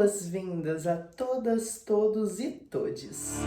Boas-vindas a todas, todos e todes.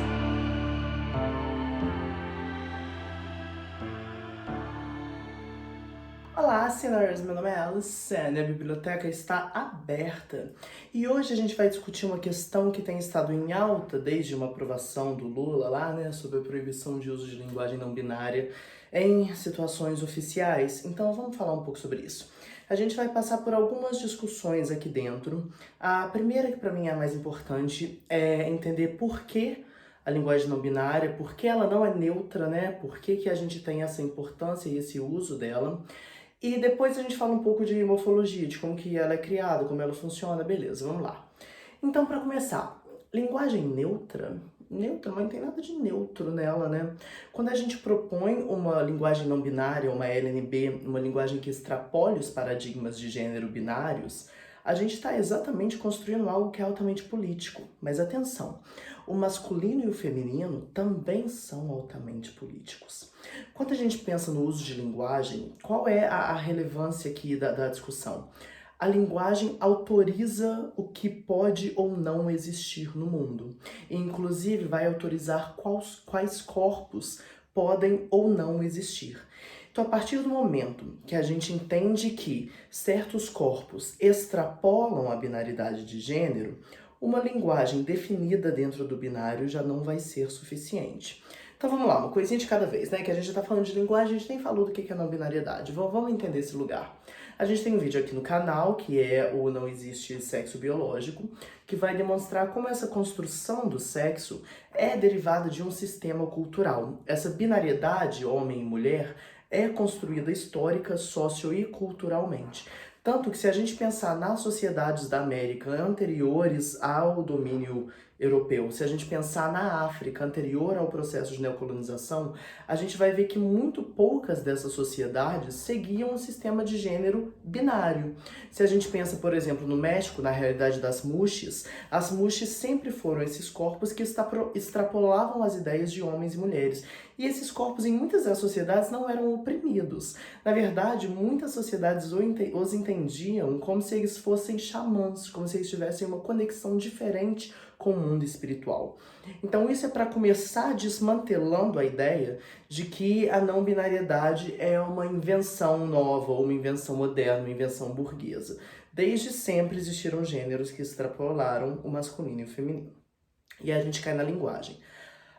Olá, senhoras, meu nome é Alessandra, a biblioteca está aberta e hoje a gente vai discutir uma questão que tem estado em alta desde uma aprovação do Lula lá, né, sobre a proibição de uso de linguagem não binária em situações oficiais. Então vamos falar um pouco sobre isso. A gente vai passar por algumas discussões aqui dentro. A primeira, que para mim é a mais importante, é entender por que a linguagem não binária, por que ela não é neutra, né? Por que a gente tem essa importância e esse uso dela. E depois a gente fala um pouco de morfologia, de como que ela é criada, como ela funciona, beleza, vamos lá. Então, para começar, linguagem neutra, neutra, mas não tem nada de neutro nela, né? Quando a gente propõe uma linguagem não binária, uma LNB, uma linguagem que extrapole os paradigmas de gênero binários, a gente está exatamente construindo algo que é altamente político. Mas atenção, o masculino e o feminino também são altamente políticos. Quando a gente pensa no uso de linguagem, qual é a relevância aqui da discussão? A linguagem autoriza o que pode ou não existir no mundo. E, inclusive, vai autorizar quais corpos podem ou não existir. Então, a partir do momento que a gente entende que certos corpos extrapolam a binaridade de gênero, uma linguagem definida dentro do binário já não vai ser suficiente. Então vamos lá, uma coisinha de cada vez, né? Que a gente já tá falando de linguagem, a gente nem falou do que é não binariedade. Vamos entender esse lugar. A gente tem um vídeo aqui no canal, que é o Não Existe Sexo Biológico, que vai demonstrar como essa construção do sexo é derivada de um sistema cultural. Essa binariedade, homem e mulher, é construída histórica, socio e culturalmente. Tanto que se a gente pensar nas sociedades da América anteriores ao domínio europeu, se a gente pensar na África anterior ao processo de neocolonização, a gente vai ver que muito poucas dessas sociedades seguiam um sistema de gênero binário. Se a gente pensa, por exemplo, no México, na realidade das muxes, as muxes sempre foram esses corpos que extrapolavam as ideias de homens e mulheres. E esses corpos, em muitas das sociedades, não eram oprimidos. Na verdade, muitas sociedades os entendiam como se eles fossem xamãs, como se eles tivessem uma conexão diferente com o mundo espiritual. Então isso é para começar desmantelando a ideia de que a não binariedade é uma invenção nova, ou uma invenção moderna, uma invenção burguesa. Desde sempre existiram gêneros que extrapolaram o masculino e o feminino. E a gente cai na linguagem.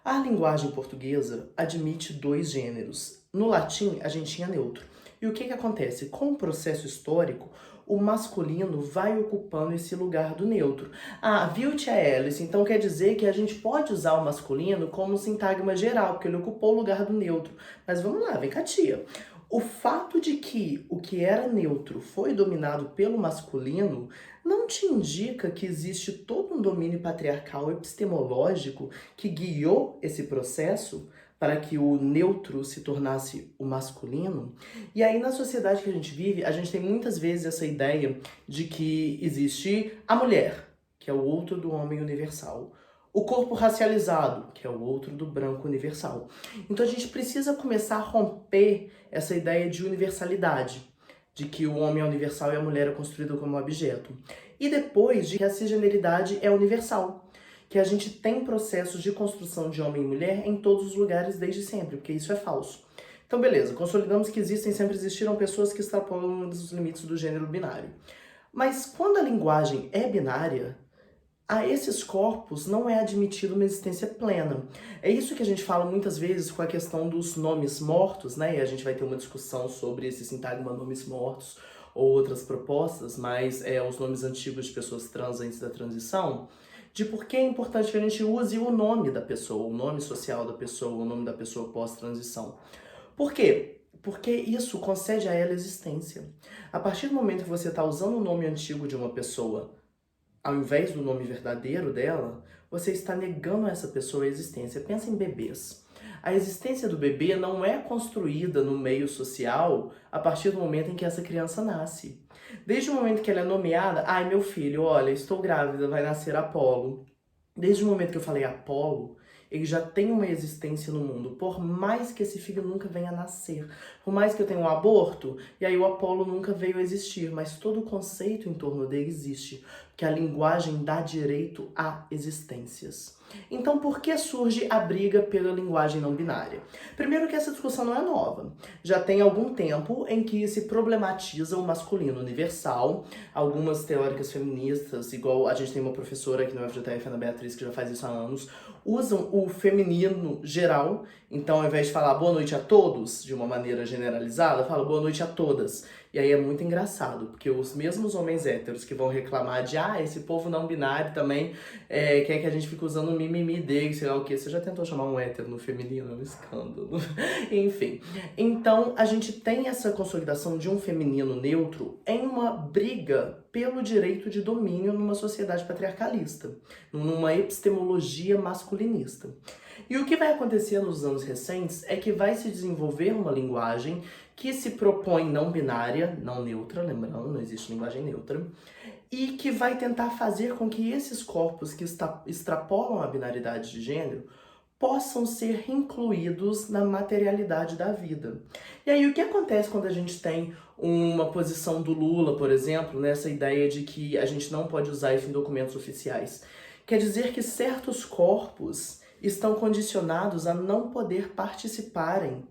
A linguagem portuguesa admite dois gêneros. No latim, a gente tinha neutro. E o que acontece? Com o processo histórico, o masculino vai ocupando esse lugar do neutro. Ah, viu, tia Alice? Então quer dizer que a gente pode usar o masculino como sintagma geral, porque ele ocupou o lugar do neutro. Mas vamos lá, vem cá, tia. O fato de que o que era neutro foi dominado pelo masculino não te indica que existe todo um domínio patriarcal epistemológico que guiou esse processo para que o neutro se tornasse o masculino? E aí, na sociedade que a gente vive, a gente tem muitas vezes essa ideia de que existe a mulher, que é o outro do homem universal, o corpo racializado, que é o outro do branco universal. Então a gente precisa começar a romper essa ideia de universalidade, de que o homem é universal e a mulher é construída como objeto. E depois de que a cisgeneridade é universal, que a gente tem processos de construção de homem e mulher em todos os lugares desde sempre, porque isso é falso. Então beleza, consolidamos que sempre existiram pessoas que extrapolam os limites do gênero binário. Mas quando a linguagem é binária, a esses corpos não é admitido uma existência plena. É isso que a gente fala muitas vezes com a questão dos nomes mortos, né? E a gente vai ter uma discussão sobre esse sintagma nomes mortos ou outras propostas, mas os nomes antigos de pessoas trans antes da transição, de por que é importante que a gente use o nome da pessoa, o nome social da pessoa, o nome da pessoa pós-transição. Por quê? Porque isso concede a ela existência. A partir do momento que você está usando o nome antigo de uma pessoa ao invés do nome verdadeiro dela, você está negando a essa pessoa a existência. Pensa em bebês. A existência do bebê não é construída no meio social a partir do momento em que essa criança nasce. Desde o momento que ela é nomeada, ai meu filho, olha, estou grávida, vai nascer Apolo. Desde o momento que eu falei Apolo, ele já tem uma existência no mundo, por mais que esse filho nunca venha a nascer, por mais que eu tenha um aborto, e aí o Apolo nunca veio a existir, mas todo o conceito em torno dele existe, que a linguagem dá direito a existências. Então, por que surge a briga pela linguagem não binária? Primeiro que essa discussão não é nova. Já tem algum tempo em que se problematiza o masculino universal. Algumas teóricas feministas, igual a gente tem uma professora aqui no FJF, Ana Beatriz, que já faz isso há anos, usam o feminino geral. Então, ao invés de falar boa noite a todos, de uma maneira generalizada, fala boa noite a todas. E aí é muito engraçado, porque os mesmos homens héteros que vão reclamar de esse povo não binário também quer que a gente fique usando o mimimi dele, sei lá o quê. Você já tentou chamar um hétero no feminino? É um escândalo. Enfim. Então, a gente tem essa consolidação de um feminino neutro em uma briga pelo direito de domínio numa sociedade patriarcalista, numa epistemologia masculinista. E o que vai acontecer nos anos recentes é que vai se desenvolver uma linguagem que se propõe não binária, não neutra, lembrando, não existe linguagem neutra, e que vai tentar fazer com que esses corpos que extrapolam a binaridade de gênero possam ser incluídos na materialidade da vida. E aí, o que acontece quando a gente tem uma posição do Lula, por exemplo, nessa ideia de que a gente não pode usar isso em documentos oficiais? Quer dizer que certos corpos estão condicionados a não poder participarem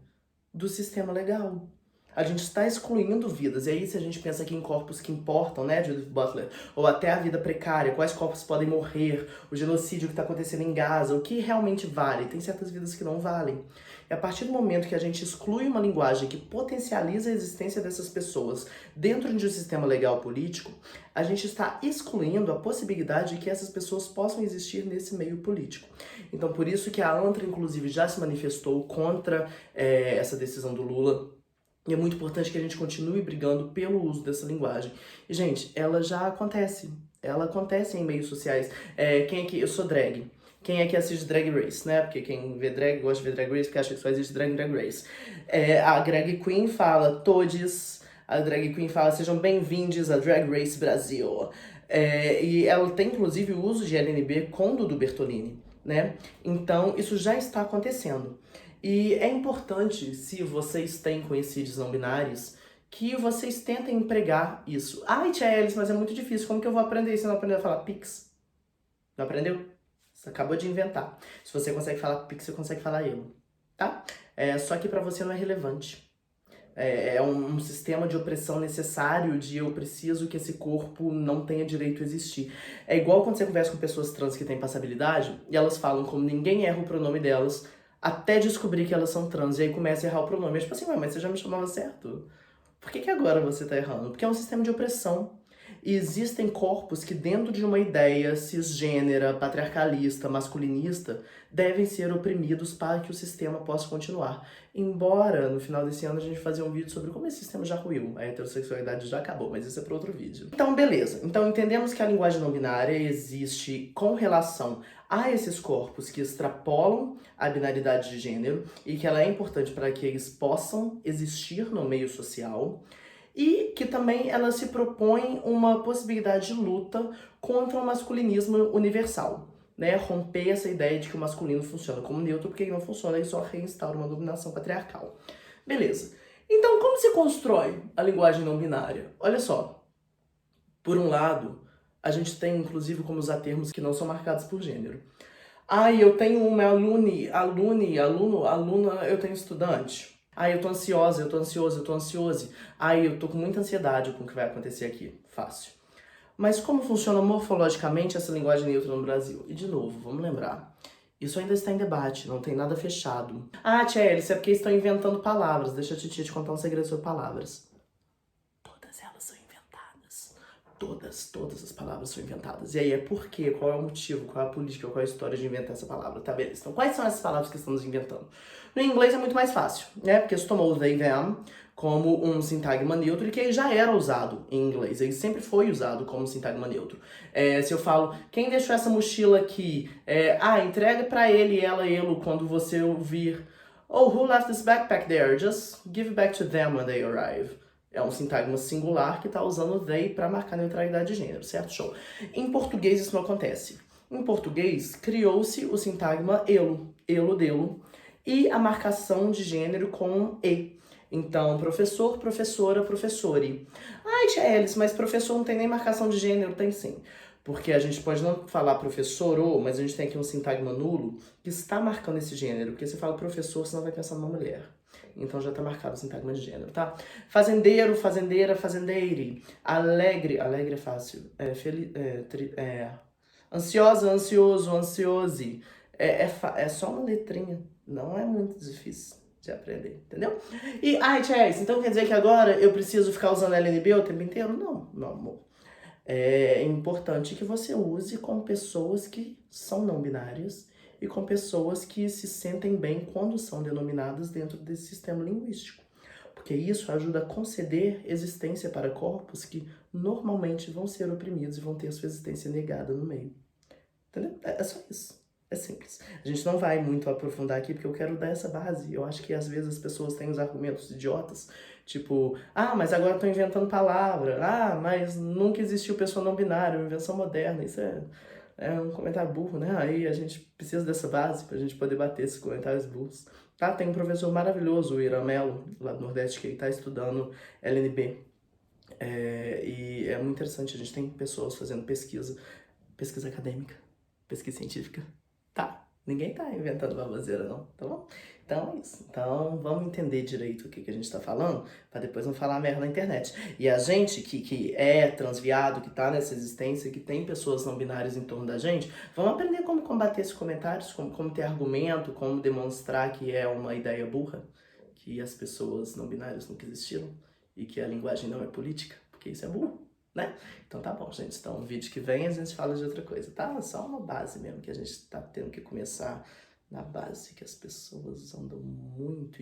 do sistema legal. A gente está excluindo vidas. E aí, se a gente pensa aqui em corpos que importam, né, Judith Butler, ou até a vida precária, quais corpos podem morrer, o genocídio que está acontecendo em Gaza, o que realmente vale? Tem certas vidas que não valem. E a partir do momento que a gente exclui uma linguagem que potencializa a existência dessas pessoas dentro de um sistema legal político, a gente está excluindo a possibilidade de que essas pessoas possam existir nesse meio político. Então, por isso que a ANTRA, inclusive, já se manifestou contra essa decisão do Lula. E é muito importante que a gente continue brigando pelo uso dessa linguagem. E, gente, ela já acontece. Ela acontece em meios sociais. Quem aqui... Eu sou drag. Quem é que assiste Drag Race, né? Porque quem vê drag gosta de ver Drag Race porque acha que só existe drag Race. A drag queen fala todes. A drag queen fala sejam bem-vindos a Drag Race Brasil. E ela tem, inclusive, o uso de LNB com Dudu Bertolini, né? Então, isso já está acontecendo. E é importante, se vocês têm conhecidos não binários, que vocês tentem empregar isso. Ai, tia Alice, mas é muito difícil. Como que eu vou aprender isso? Você não aprendeu a falar pix? Não aprendeu? Você acabou de inventar. Se você consegue falar pix, você consegue falar eu, tá? Só que pra você não é relevante. É um sistema de opressão necessário de eu preciso que esse corpo não tenha direito a existir. É igual quando você conversa com pessoas trans que têm passabilidade e elas falam como ninguém erra o pronome delas até descobrir que elas são trans, e aí começa a errar o pronome. É tipo assim, mas você já me chamava certo. Por que agora você tá errando? Porque é um sistema de opressão. E existem corpos que dentro de uma ideia cisgênera, patriarcalista, masculinista, devem ser oprimidos para que o sistema possa continuar. Embora, no final desse ano, a gente fazer um vídeo sobre como esse sistema já ruiu. A heterossexualidade já acabou, mas isso é para outro vídeo. Então, beleza. Então, entendemos que a linguagem não binária existe com relação a esses corpos que extrapolam a binaridade de gênero e que ela é importante para que eles possam existir no meio social. E que também ela se propõe uma possibilidade de luta contra o masculinismo universal, né? Romper essa ideia de que o masculino funciona como neutro, porque ele não funciona, ele só reinstaura uma dominação patriarcal. Beleza. Então, como se constrói a linguagem não binária? Olha só. Por um lado, a gente tem, inclusive, como usar termos que não são marcados por gênero. Eu tenho uma aluno, aluna, eu tenho estudante. Eu tô ansiosa, eu tô ansioso, eu tô ansioso. Eu tô com muita ansiedade com o que vai acontecer aqui. Fácil. Mas como funciona morfologicamente essa linguagem neutra no Brasil? E de novo, vamos lembrar. Isso ainda está em debate, não tem nada fechado. Tia Alice, é porque estão inventando palavras. Deixa a titia te contar um segredo sobre palavras. Todas elas são inventadas. Todas as palavras são inventadas. E aí por quê? Qual é o motivo? Qual é a política? Qual é a história de inventar essa palavra? Tá, beleza. Então, quais são essas palavras que estamos inventando? No inglês é muito mais fácil, né? Porque você tomou o they, them como um sintagma neutro, que ele já era usado em inglês. Ele sempre foi usado como sintagma neutro. Se eu falo, quem deixou essa mochila aqui? Entrega pra ele, ela, ele, quando você ouvir. Oh, who left this backpack there? Just give it back to them when they arrive. É um sintagma singular que está usando they para marcar neutralidade de gênero, certo? Show. Em português isso não acontece. Em português, criou-se o sintagma elo, delo, e a marcação de gênero com e. Então, professor, professora, professore. Tia Alice, mas professor não tem nem marcação de gênero? Tem sim. Porque a gente pode não falar professor ou, mas a gente tem aqui um sintagma nulo que está marcando esse gênero. Porque você fala professor, senão vai pensar numa mulher. Então já tá marcado o sintagma de gênero, tá? Fazendeiro, fazendeira, fazendeire. Alegre, alegre é fácil. Ansiosa, ansioso, ansiose. É só uma letrinha. Não é muito difícil de aprender, entendeu? E, ai, Chess, então quer dizer que agora eu preciso ficar usando LNB o tempo inteiro? Não, meu amor. É importante que você use com pessoas que são não binárias e com pessoas que se sentem bem quando são denominadas dentro desse sistema linguístico. Porque isso ajuda a conceder existência para corpos que normalmente vão ser oprimidos e vão ter a sua existência negada no meio. Entendeu? É só isso. É simples. A gente não vai muito aprofundar aqui porque eu quero dar essa base. Eu acho que às vezes as pessoas têm os argumentos idiotas, tipo, ah, mas agora estão inventando palavra, ah, mas nunca existiu pessoa não binária, uma invenção moderna. Isso é um comentário burro, né? Aí a gente precisa dessa base pra gente poder bater esses comentários burros. Tá? Tem um professor maravilhoso, o Iramelo, lá do Nordeste, que está estudando LNB. E é muito interessante, a gente tem pessoas fazendo pesquisa acadêmica, pesquisa científica. Tá, ninguém tá inventando baboseira não, tá bom? Então é isso. Então vamos entender direito o que a gente tá falando, pra depois não falar merda na internet. E a gente que é transviado, que tá nessa existência, que tem pessoas não binárias em torno da gente, vamos aprender como combater esses comentários, como ter argumento, como demonstrar que é uma ideia burra, que as pessoas não binárias nunca existiram e que a linguagem não é política, porque isso é burro, né? Então tá bom, gente. Então, no vídeo que vem a gente fala de outra coisa, tá? Só uma base mesmo, que a gente tá tendo que começar na base, que as pessoas andam muito